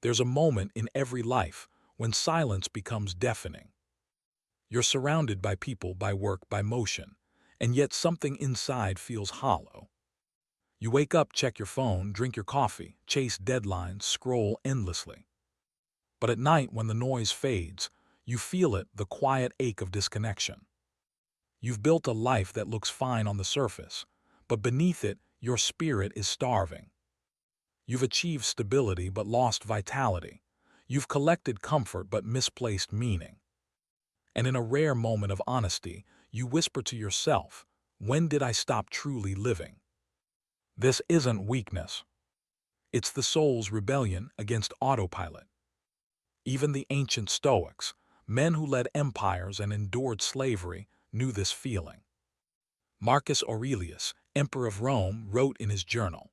There's a moment in every life when silence becomes deafening. You're surrounded by people, by work, by motion, and yet something inside feels hollow. You wake up, check your phone, drink your coffee, chase deadlines, scroll endlessly. But at night, when the noise fades, you feel it, the quiet ache of disconnection. You've built a life that looks fine on the surface, but beneath it, your spirit is starving. You've achieved stability but lost vitality. You've collected comfort but misplaced meaning. And in a rare moment of honesty, you whisper to yourself, "When did I stop truly living?" This isn't weakness. It's the soul's rebellion against autopilot. Even the ancient Stoics, men who led empires and endured slavery, knew this feeling. Marcus Aurelius, Emperor of Rome, wrote in his journal,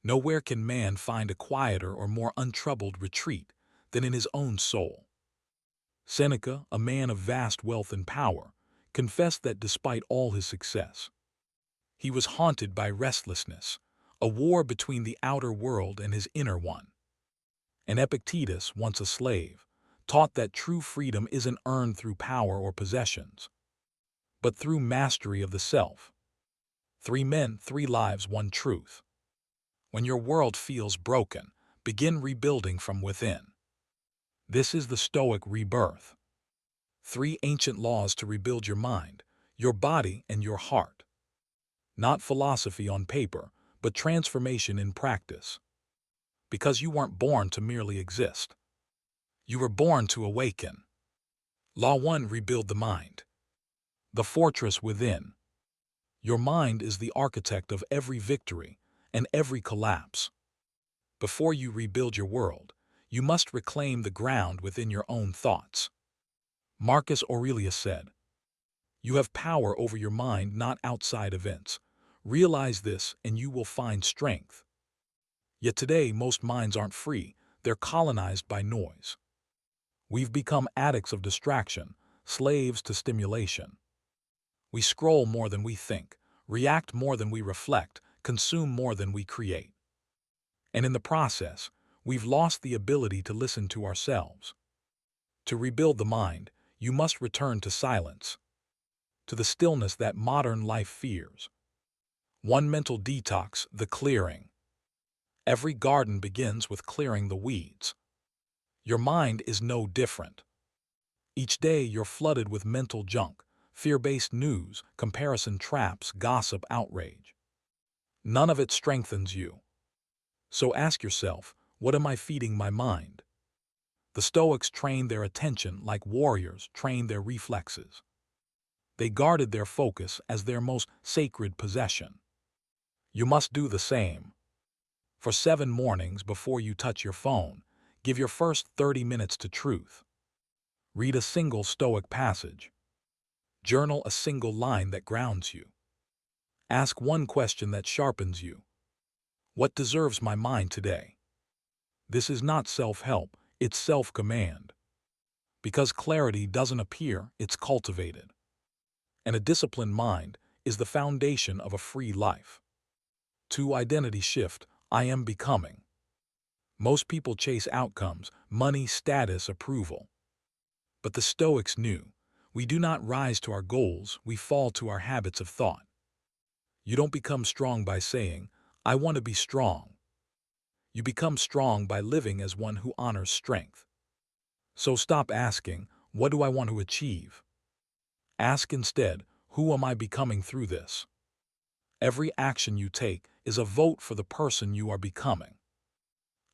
"Nowhere can man find a quieter or more untroubled retreat than in his own soul." Seneca, a man of vast wealth and power, confessed that despite all his success, he was haunted by restlessness, a war between the outer world and his inner one. And Epictetus, once a slave, taught that true freedom isn't earned through power or possessions, but through mastery of the self. 3 men, 3 lives, 1 truth. When your world feels broken, begin rebuilding from within. This is the Stoic Rebirth. 3 ancient laws to rebuild your mind, your body, and your heart. Not philosophy on paper, but transformation in practice. Because you weren't born to merely exist. You were born to awaken. Law 1: Rebuild the mind. The fortress within. Your mind is the architect of every victory and every collapse. Before you rebuild your world, you must reclaim the ground within your own thoughts. Marcus Aurelius said, "You have power over your mind, not outside events. Realize this and you will find strength." Yet today, most minds aren't free, they're colonized by noise. We've become addicts of distraction, slaves to stimulation. We scroll more than we think, react more than we reflect, consume more than we create. And in the process, we've lost the ability to listen to ourselves. To rebuild the mind, you must return to silence, to the stillness that modern life fears. 1 mental detox: the clearing. Every garden begins with clearing the weeds. Your mind is no different. Each day you're flooded with mental junk, fear-based news, comparison traps, gossip, outrage. None of it strengthens you. So ask yourself, what am I feeding my mind? The Stoics trained their attention like warriors trained their reflexes. They guarded their focus as their most sacred possession. You must do the same. For 7 mornings before you touch your phone, give your first 30 minutes to truth. Read a single Stoic passage. Journal a single line that grounds you. Ask 1 question that sharpens you. What deserves my mind today? This is not self-help, it's self-command. Because clarity doesn't appear, it's cultivated. And a disciplined mind is the foundation of a free life. 2 Identity shift: I am becoming. Most people chase outcomes, money, status, approval. But the Stoics knew, we do not rise to our goals, we fall to our habits of thought. You don't become strong by saying, "I want to be strong." You become strong by living as one who honors strength. So stop asking, "What do I want to achieve?" Ask instead, "Who am I becoming through this?" Every action you take is a vote for the person you are becoming.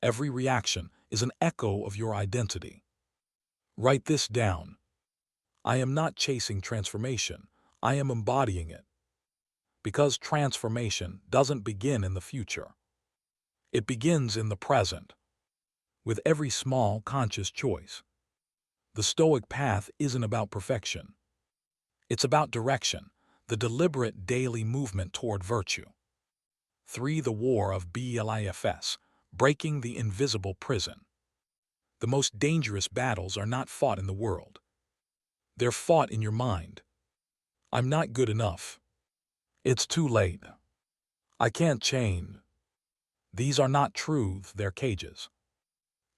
Every reaction is an echo of your identity. Write this down. I am not chasing transformation, I am embodying it. Because transformation doesn't begin in the future. It begins in the present. With every small, conscious choice. The Stoic path isn't about perfection. It's about direction, the deliberate daily movement toward virtue. 3 The War of Beliefs: Breaking the Invisible Prison. The most dangerous battles are not fought in the world. They're fought in your mind. I'm not good enough. It's too late. I can't change. These are not truths, they're cages.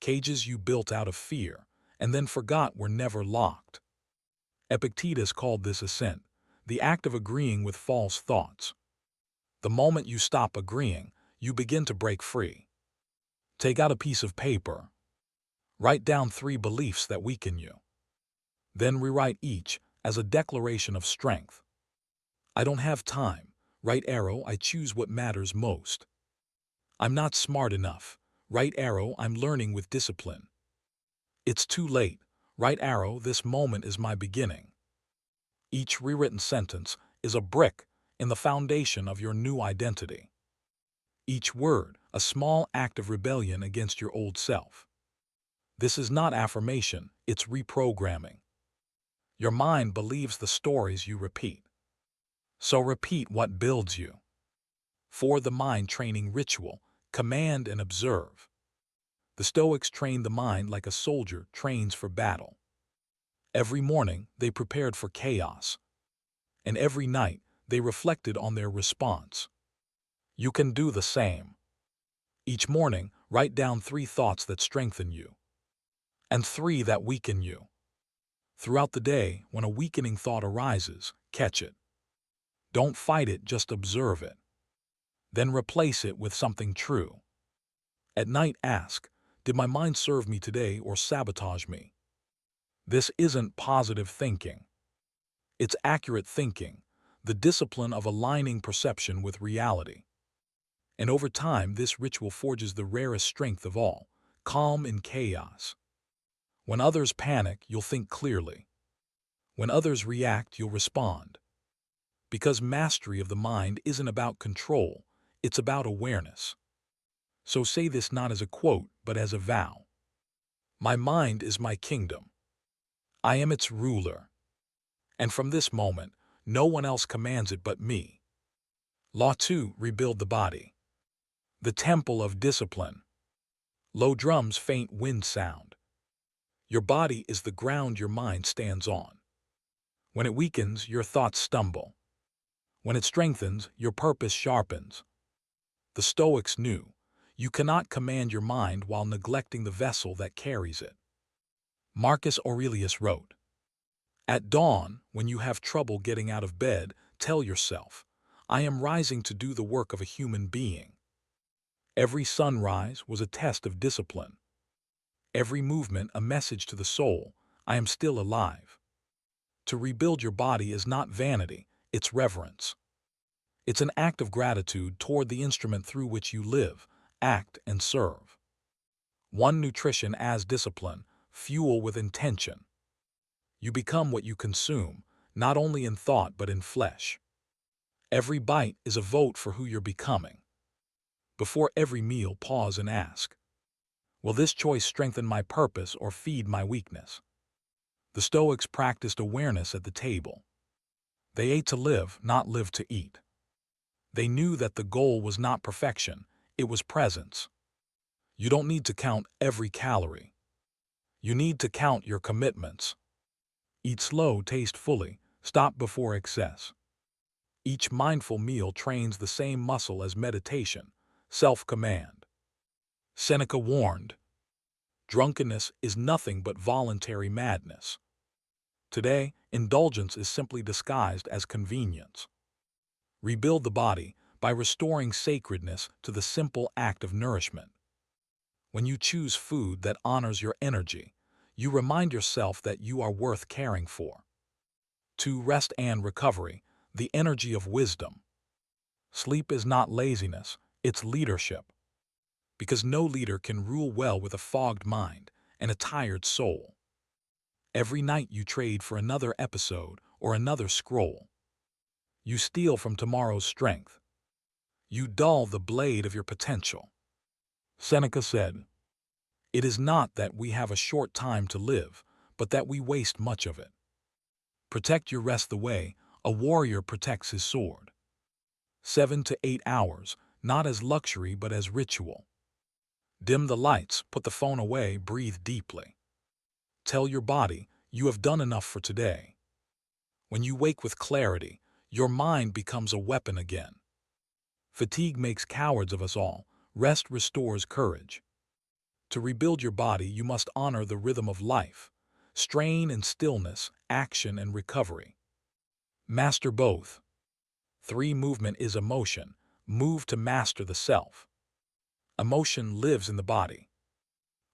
cages you built out of fear and then forgot were never locked. Epictetus called this assent, the act of agreeing with false thoughts. The moment you stop agreeing, you begin to break free. Take out a piece of paper. Write down 3 beliefs that weaken you. Then rewrite each as a declaration of strength. I don't have time. Right arrow, I choose what matters most. I'm not smart enough. Right arrow, I'm learning with discipline. It's too late. Right arrow, this moment is my beginning. Each rewritten sentence is a brick in the foundation of your new identity. Each word, a small act of rebellion against your old self. This is not affirmation, it's reprogramming. Your mind believes the stories you repeat. So repeat what builds you. For the mind training ritual, command and observe. The Stoics trained the mind like a soldier trains for battle. Every morning, they prepared for chaos. And every night, they reflected on their response. You can do the same. Each morning, write down 3 thoughts that strengthen you, and 3 that weaken you. Throughout the day, when a weakening thought arises, catch it. Don't fight it, just observe it. Then replace it with something true. At night, ask, did my mind serve me today or sabotage me? This isn't positive thinking. It's accurate thinking, the discipline of aligning perception with reality. And over time, this ritual forges the rarest strength of all, calm in chaos. When others panic, you'll think clearly. When others react, you'll respond. Because mastery of the mind isn't about control, it's about awareness. So say this not as a quote, but as a vow. My mind is my kingdom. I am its ruler. And from this moment, no one else commands it but me. Law 2, rebuild the body. The temple of discipline. Low drums, faint wind sound. Your body is the ground your mind stands on. When it weakens, your thoughts stumble. When it strengthens, your purpose sharpens. The Stoics knew, you cannot command your mind while neglecting the vessel that carries it. Marcus Aurelius wrote, at dawn, when you have trouble getting out of bed, tell yourself, I am rising to do the work of a human being. Every sunrise was a test of discipline. Every movement a message to the soul, I am still alive. To rebuild your body is not vanity, it's reverence. It's an act of gratitude toward the instrument through which you live, act, and serve. 1. Nutrition as discipline, fuel with intention. You become what you consume, not only in thought but in flesh. Every bite is a vote for who you're becoming. Before every meal, pause and ask, will this choice strengthen my purpose or feed my weakness? The Stoics practiced awareness at the table. They ate to live, not live to eat. They knew that the goal was not perfection, it was presence. You don't need to count every calorie. You need to count your commitments. Eat slow, taste fully, stop before excess. Each mindful meal trains the same muscle as meditation, self-command. Seneca warned, drunkenness is nothing but voluntary madness. Today, indulgence is simply disguised as convenience. Rebuild the body by restoring sacredness to the simple act of nourishment. When you choose food that honors your energy, you remind yourself that you are worth caring for. 2. Rest and recovery, the energy of wisdom. Sleep is not laziness, it's leadership. Because no leader can rule well with a fogged mind and a tired soul. Every night you trade for another episode or another scroll. You steal from tomorrow's strength. You dull the blade of your potential. Seneca said, it is not that we have a short time to live, but that we waste much of it. Protect your rest the way a warrior protects his sword. 7 to 8 hours, not as luxury but as ritual. Dim the lights, put the phone away, breathe deeply. Tell your body, you have done enough for today. When you wake with clarity, your mind becomes a weapon again. Fatigue makes cowards of us all, rest restores courage. To rebuild your body, you must honor the rhythm of life, strain and stillness, action and recovery. Master both. 3. Movement is emotion. Move to master the self. Emotion lives in the body.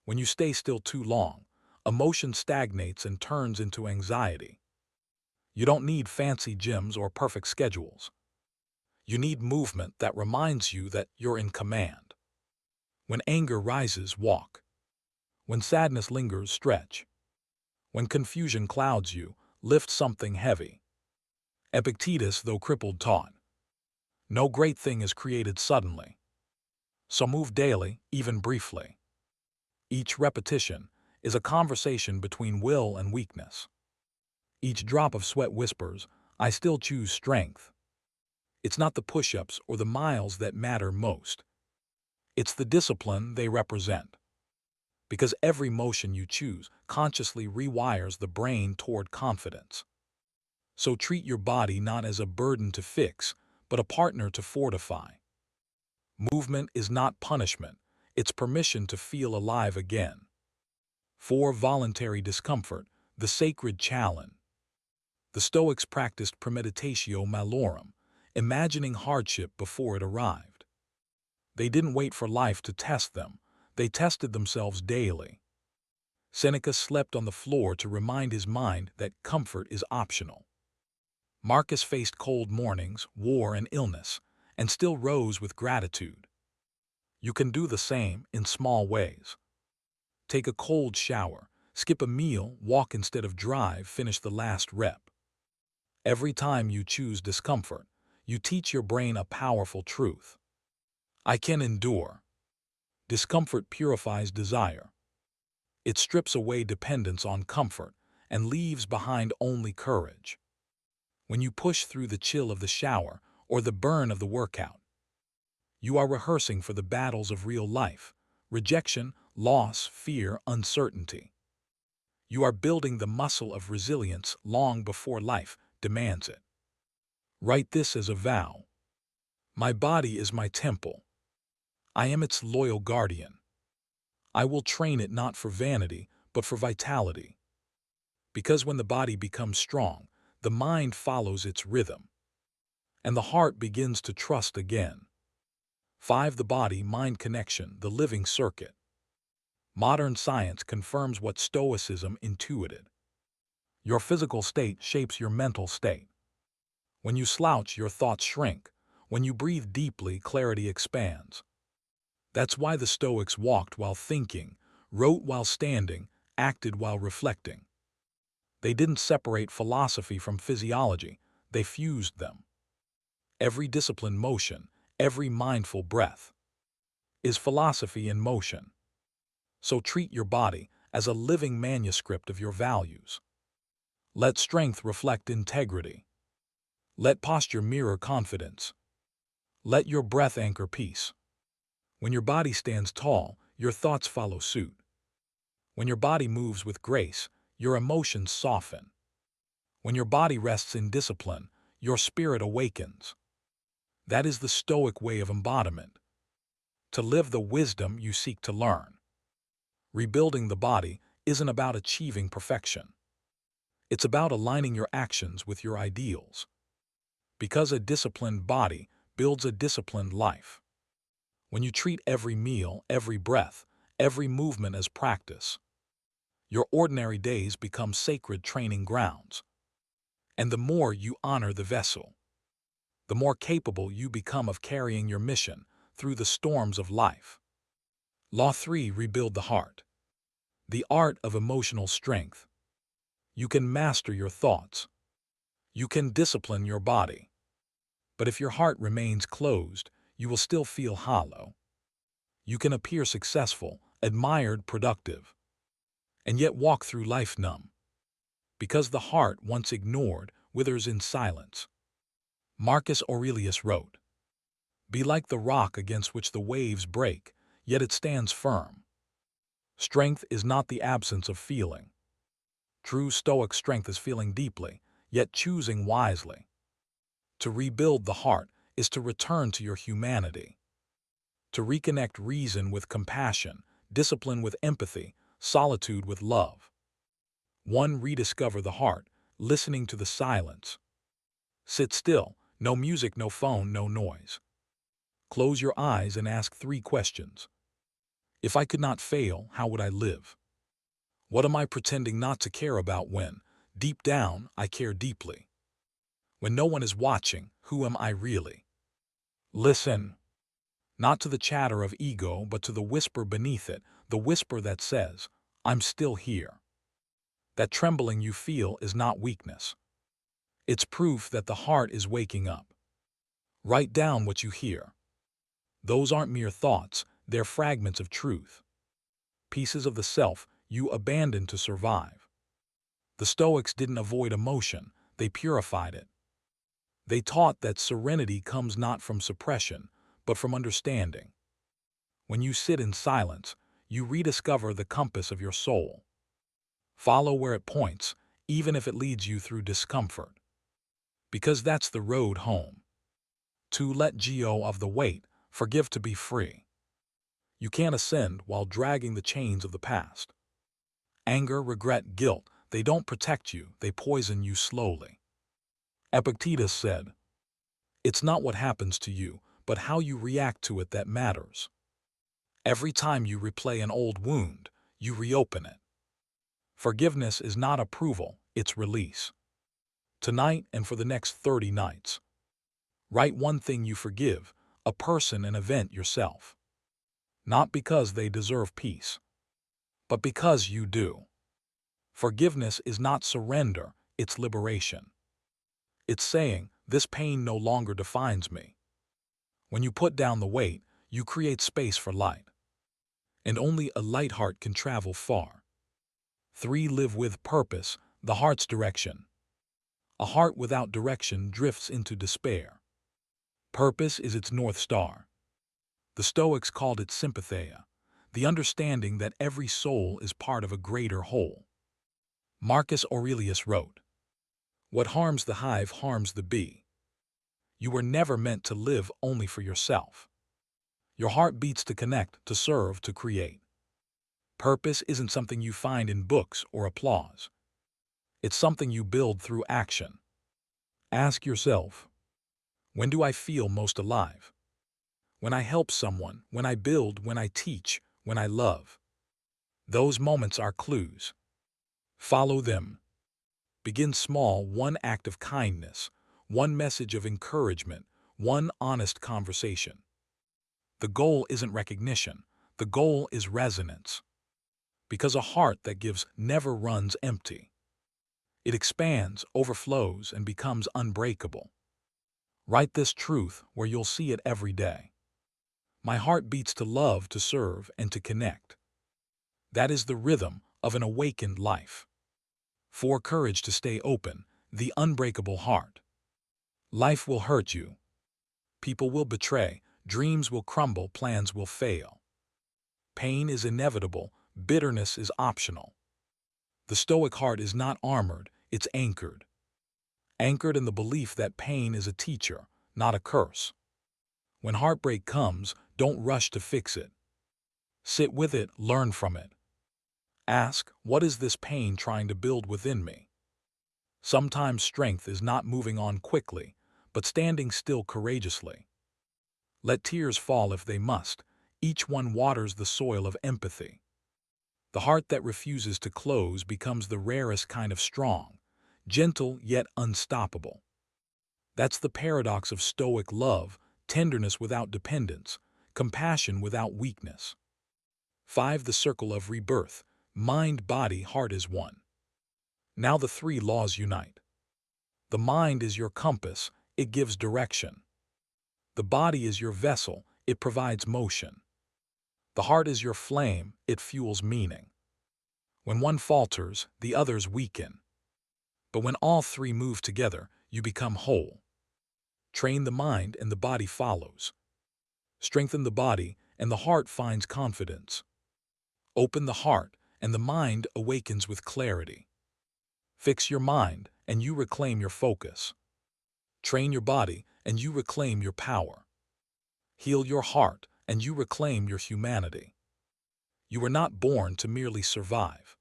When you stay still too long, emotion stagnates and turns into anxiety. You don't need fancy gyms or perfect schedules. You need movement that reminds you that you're in command. When anger rises, walk. When sadness lingers, stretch. When confusion clouds you, lift something heavy. Epictetus, though crippled, taught, "No great thing is created suddenly." So move daily, even briefly. Each repetition is a conversation between will and weakness. Each drop of sweat whispers, "I still choose strength." It's not the push-ups or the miles that matter most. It's the discipline they represent. Because every motion you choose consciously rewires the brain toward confidence. So treat your body not as a burden to fix, but a partner to fortify. Movement is not punishment, it's permission to feel alive again. 4. Voluntary discomfort, the sacred challenge. The Stoics practiced premeditatio malorum, imagining hardship before it arrived. They didn't wait for life to test them, they tested themselves daily. Seneca slept on the floor to remind his mind that comfort is optional. Marcus faced cold mornings, war, and illness, and still rose with gratitude. You can do the same in small ways. Take a cold shower, skip a meal, walk instead of drive, finish the last rep. Every time you choose discomfort, you teach your brain a powerful truth. I can endure. Discomfort purifies desire. It strips away dependence on comfort and leaves behind only courage. When you push through the chill of the shower or the burn of the workout, you are rehearsing for the battles of real life: rejection, loss, fear, uncertainty. You are building the muscle of resilience long before life demands it. Write this as a vow. My body is my temple. I am its loyal guardian. I will train it not for vanity, but for vitality. Because when the body becomes strong, the mind follows its rhythm, and the heart begins to trust again. 5. The body-mind connection, the living circuit. Modern science confirms what Stoicism intuited. Your physical state shapes your mental state. When you slouch, your thoughts shrink. When you breathe deeply, clarity expands. That's why the Stoics walked while thinking, wrote while standing, acted while reflecting. They didn't separate philosophy from physiology, they fused them. Every disciplined motion, every mindful breath, is philosophy in motion. So treat your body as a living manuscript of your values. Let strength reflect integrity. Let posture mirror confidence. Let your breath anchor peace. When your body stands tall, your thoughts follow suit. When your body moves with grace, your emotions soften. When your body rests in discipline, your spirit awakens. That is the Stoic way of embodiment. To live the wisdom you seek to learn. Rebuilding the body isn't about achieving perfection. It's about aligning your actions with your ideals. Because a disciplined body builds a disciplined life. When you treat every meal, every breath, every movement as practice, your ordinary days become sacred training grounds. And the more you honor the vessel, the more capable you become of carrying your mission through the storms of life. Law 3. Rebuild the heart. The art of emotional strength. You can master your thoughts. You can discipline your body. But if your heart remains closed, you will still feel hollow. You can appear successful, admired, productive, and yet walk through life numb. Because the heart, once ignored, withers in silence. Marcus Aurelius wrote, "Be like the rock against which the waves break, yet it stands firm." Strength is not the absence of feeling. True Stoic strength is feeling deeply, yet choosing wisely. To rebuild the heart is to return to your humanity. To reconnect reason with compassion, discipline with empathy, solitude with love. 1. Rediscover the heart, listening to the silence. Sit still, no music, no phone, no noise. Close your eyes and ask 3 questions. If I could not fail, how would I live? What am I pretending not to care about when, deep down, I care deeply? When no one is watching, who am I really? Listen. Not to the chatter of ego, but to the whisper beneath it, the whisper that says, I'm still here. That trembling you feel is not weakness. It's proof that the heart is waking up. Write down what you hear. Those aren't mere thoughts, they're fragments of truth. Pieces of the self you abandoned to survive. The Stoics didn't avoid emotion, they purified it. They taught that serenity comes not from suppression, but from understanding. When you sit in silence, you rediscover the compass of your soul. Follow where it points, even if it leads you through discomfort. Because that's the road home. To let go of the weight, forgive to be free. You can't ascend while dragging the chains of the past. Anger, regret, guilt, they don't protect you, they poison you slowly. Epictetus said, "It's not what happens to you, but how you react to it that matters." Every time you replay an old wound, you reopen it. Forgiveness is not approval, it's release. Tonight and for the next 30 nights. Write 1 thing you forgive, a person, an event, yourself. Not because they deserve peace, but because you do. Forgiveness is not surrender, it's liberation. It's saying, this pain no longer defines me. When you put down the weight, you create space for light. And only a light heart can travel far. 3. Live with purpose, the heart's direction. A heart without direction drifts into despair. Purpose is its North Star. The Stoics called it sympatheia, the understanding that every soul is part of a greater whole. Marcus Aurelius wrote, "What harms the hive harms the bee." You were never meant to live only for yourself. Your heart beats to connect, to serve, to create. Purpose isn't something you find in books or applause. It's something you build through action. Ask yourself, when do I feel most alive? When I help someone, when I build, when I teach, when I love. Those moments are clues. Follow them. Begin small, 1 act of kindness, 1 message of encouragement, 1 honest conversation. The goal isn't recognition, the goal is resonance. Because a heart that gives never runs empty. It expands, overflows, and becomes unbreakable. Write this truth where you'll see it every day. My heart beats to love, to serve, and to connect. That is the rhythm of an awakened life. 4. Courage to stay open, the unbreakable heart. Life will hurt you. People will betray, dreams will crumble, plans will fail. Pain is inevitable, bitterness is optional. The Stoic heart is not armored, it's anchored. Anchored in the belief that pain is a teacher, not a curse. When heartbreak comes, don't rush to fix it. Sit with it, learn from it. Ask, what is this pain trying to build within me? Sometimes strength is not moving on quickly, but standing still courageously. Let tears fall if they must. Each one waters the soil of empathy. The heart that refuses to close becomes the rarest kind of strong, gentle yet unstoppable. That's the paradox of Stoic love, tenderness without dependence, compassion without weakness. 5. The circle of rebirth. Mind, body, heart is one. Now the 3 laws unite. The mind is your compass, it gives direction. The body is your vessel, it provides motion. The heart is your flame, it fuels meaning. When one falters, the others weaken. But when all 3 move together, you become whole. Train the mind and the body follows. Strengthen the body and the heart finds confidence. Open the heart and the mind awakens with clarity. Fix your mind and you reclaim your focus. Train your body and you reclaim your power. Heal your heart and you reclaim your humanity. You were not born to merely survive.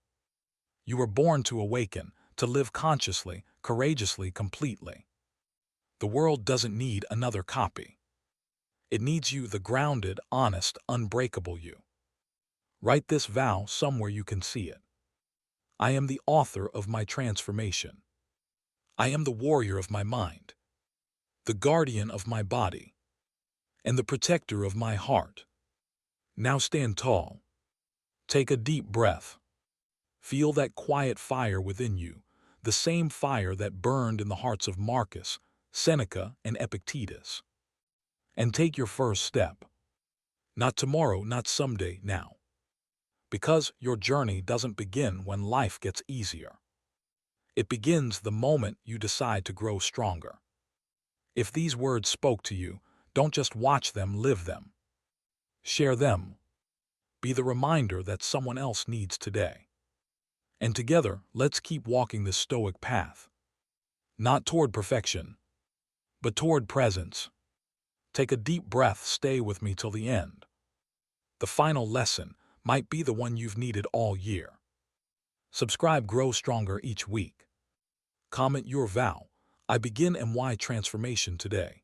You were born to awaken, to live consciously, courageously, completely. The world doesn't need another copy. It needs you, the grounded, honest, unbreakable you. Write this vow somewhere you can see it. I am the author of my transformation. I am the warrior of my mind, the guardian of my body, and the protector of my heart. Now stand tall. Take a deep breath. Feel that quiet fire within you, the same fire that burned in the hearts of Marcus, Seneca, and Epictetus. And take your first step. Not tomorrow, not someday, now. Because your journey doesn't begin when life gets easier. It begins the moment you decide to grow stronger. If these words spoke to you, don't just watch them, live them. Share them. Be the reminder that someone else needs today. And together, let's keep walking this Stoic path. Not toward perfection, but toward presence. Take a deep breath, stay with me till the end. The final lesson might be the one you've needed all year. Subscribe, grow stronger each week. Comment your vow. I begin my transformation today.